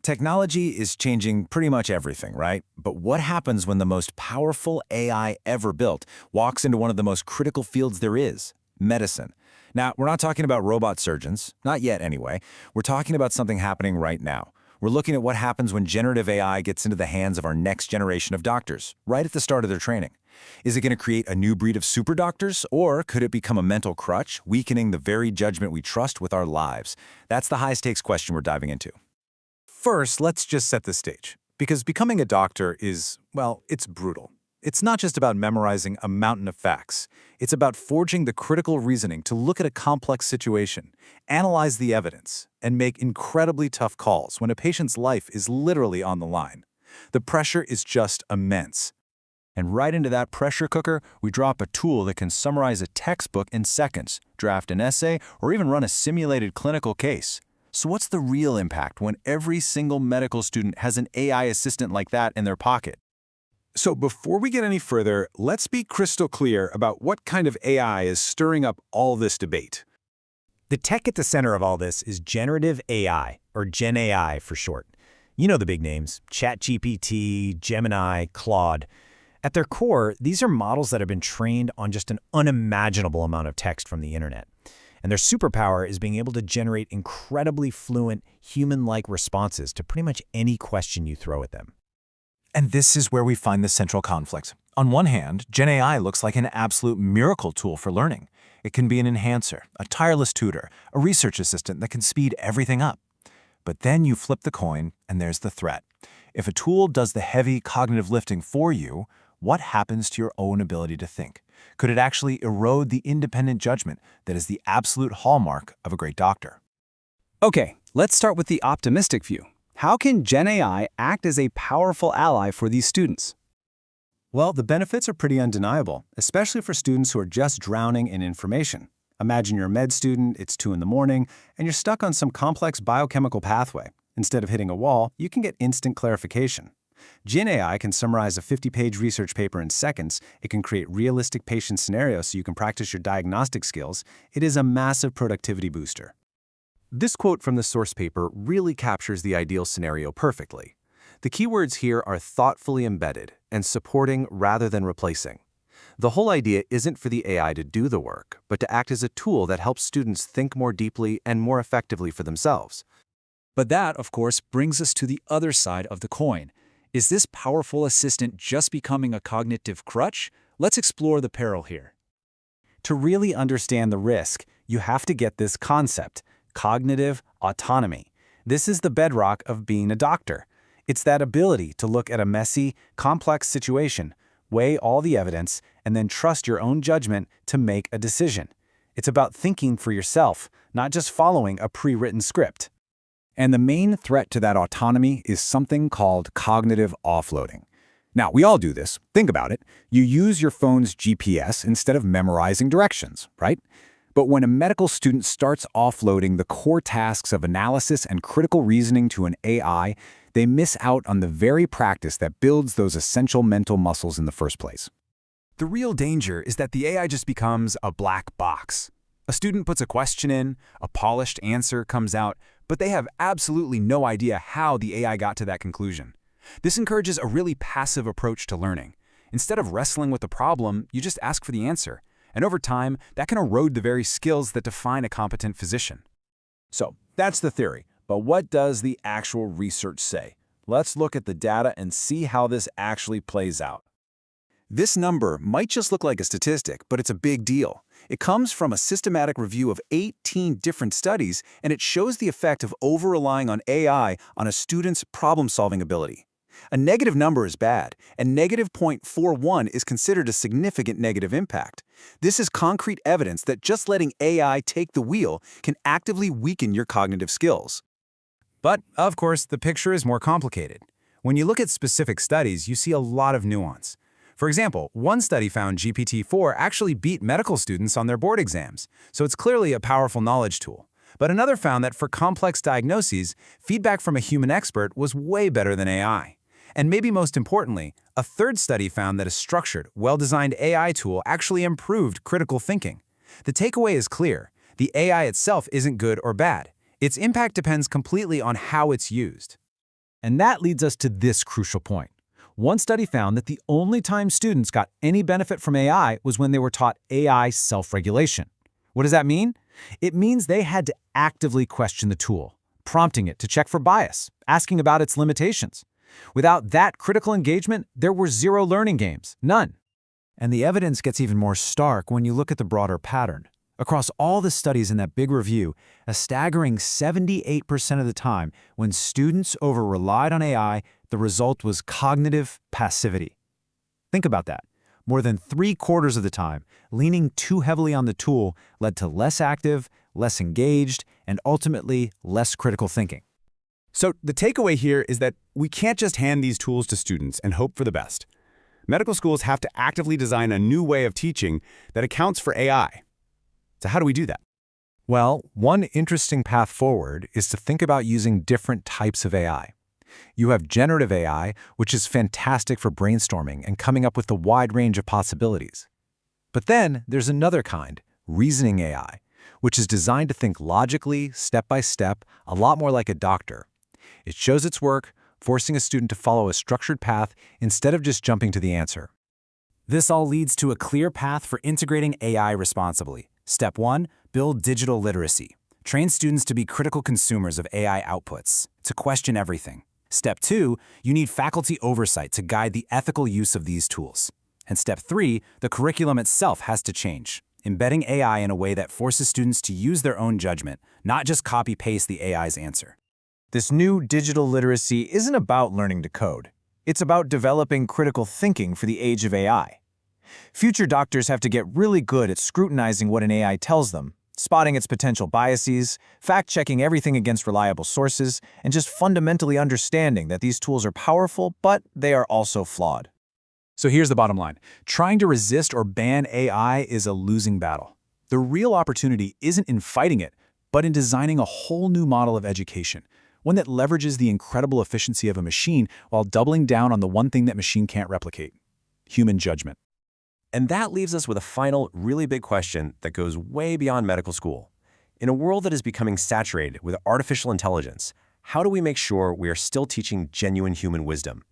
Technology is changing pretty much everything, right? But what happens when the most powerful AI ever built walks into one of the most critical fields there is, medicine? Now, we're not talking about robot surgeons, not yet anyway. We're talking about something happening right now. We're looking at what happens when generative AI gets into the hands of our next generation of doctors, right at the start of their training. Is it going to create a new breed of super doctors, or could it become a mental crutch, weakening the very judgment we trust with our lives? That's the high-stakes question we're diving into. First, let's just set the stage, because becoming a doctor is, well, it's brutal. It's not just about memorizing a mountain of facts. It's about forging the critical reasoning to look at a complex situation, analyze the evidence, and make incredibly tough calls when a patient's life is literally on the line. The pressure is just immense. And right into that pressure cooker, we drop a tool that can summarize a textbook in seconds, draft an essay, or even run a simulated clinical case. So what's the real impact when every single medical student has an AI assistant like that in their pocket? So before we get any further, let's be crystal clear about what kind of AI is stirring up all this debate. The tech at the center of all this is generative AI, or GenAI for short. You know the big names: ChatGPT, Gemini, Claude. At their core, these are models that have been trained on just an unimaginable amount of text from the internet. And their superpower is being able to generate incredibly fluent, human-like responses to pretty much any question you throw at them. And this is where we find the central conflict. On one hand, GenAI looks like an absolute miracle tool for learning. It can be an enhancer, a tireless tutor, a research assistant that can speed everything up. But then you flip the coin, and there's the threat. If a tool does the heavy cognitive lifting for you, what happens to your own ability to think? Could it actually erode the independent judgment that is the absolute hallmark of a great doctor? Okay, let's start with the optimistic view. How can GenAI act as a powerful ally for these students? Well, the benefits are pretty undeniable, especially for students who are just drowning in information. Imagine you're a med student, it's 2 in the morning, and you're stuck on some complex biochemical pathway. Instead of hitting a wall, you can get instant clarification. GenAI can summarize a 50-page research paper in seconds. It can create realistic patient scenarios so you can practice your diagnostic skills. It is a massive productivity booster. This quote from the source paper really captures the ideal scenario perfectly. The keywords here are thoughtfully embedded and supporting rather than replacing. The whole idea isn't for the AI to do the work, but to act as a tool that helps students think more deeply and more effectively for themselves. But that, of course, brings us to the other side of the coin. Is this powerful assistant just becoming a cognitive crutch? Let's explore the peril here. To really understand the risk, you have to get this concept: cognitive autonomy. This is the bedrock of being a doctor. It's that ability to look at a messy, complex situation, weigh all the evidence, and then trust your own judgment to make a decision. It's about thinking for yourself, not just following a pre-written script. And the main threat to that autonomy is something called cognitive offloading. Now, we all do this. Think about it. You use your phone's GPS instead of memorizing directions, right? But when a medical student starts offloading the core tasks of analysis and critical reasoning to an AI, they miss out on the very practice that builds those essential mental muscles in the first place. The real danger is that the AI just becomes a black box. A student puts a question in, a polished answer comes out, but they have absolutely no idea how the AI got to that conclusion. This encourages a really passive approach to learning. Instead of wrestling with the problem, you just ask for the answer. And over time, that can erode the very skills that define a competent physician. So that's the theory. But what does the actual research say? Let's look at the data and see how this actually plays out. This number might just look like a statistic, but it's a big deal. It comes from a systematic review of 18 different studies, and it shows the effect of over-relying on AI on a student's problem-solving ability. A negative number is bad, and negative 0.41 is considered a significant negative impact. This is concrete evidence that just letting AI take the wheel can actively weaken your cognitive skills. But, of course, the picture is more complicated. When you look at specific studies, you see a lot of nuance. For example, one study found GPT-4 actually beat medical students on their board exams, so it's clearly a powerful knowledge tool. But another found that for complex diagnoses, feedback from a human expert was way better than AI. And maybe most importantly, a third study found that a structured, well-designed AI tool actually improved critical thinking. The takeaway is clear. The AI itself isn't good or bad. Its impact depends completely on how it's used. And that leads us to this crucial point. One study found that the only time students got any benefit from AI was when they were taught AI self-regulation. What does that mean? It means they had to actively question the tool, prompting it to check for bias, asking about its limitations. Without that critical engagement, there were zero learning gains, none. And the evidence gets even more stark when you look at the broader pattern. Across all the studies in that big review, a staggering 78% of the time, when students over-relied on AI, the result was cognitive passivity. Think about that. More than 3/4 of the time, leaning too heavily on the tool led to less active, less engaged, and ultimately less critical thinking. So the takeaway here is that we can't just hand these tools to students and hope for the best. Medical schools have to actively design a new way of teaching that accounts for AI. So how do we do that? Well, one interesting path forward is to think about using different types of AI. You have generative AI, which is fantastic for brainstorming and coming up with a wide range of possibilities. But then there's another kind, reasoning AI, which is designed to think logically, step by step, a lot more like a doctor. It shows its work, forcing a student to follow a structured path instead of just jumping to the answer. This all leads to a clear path for integrating AI responsibly. Step 1, build digital literacy. Train students to be critical consumers of AI outputs, to question everything. Step 2, you need faculty oversight to guide the ethical use of these tools. And step 3, the curriculum itself has to change, embedding AI in a way that forces students to use their own judgment, not just copy-paste the AI's answer. This new digital literacy isn't about learning to code. It's about developing critical thinking for the age of AI. Future doctors have to get really good at scrutinizing what an AI tells them, spotting its potential biases, fact-checking everything against reliable sources, and just fundamentally understanding that these tools are powerful, but they are also flawed. So here's the bottom line. Trying to resist or ban AI is a losing battle. The real opportunity isn't in fighting it, but in designing a whole new model of education, one that leverages the incredible efficiency of a machine while doubling down on the one thing that machine can't replicate: human judgment. And that leaves us with a final, really big question that goes way beyond medical school. In a world that is becoming saturated with artificial intelligence, how do we make sure we are still teaching genuine human wisdom?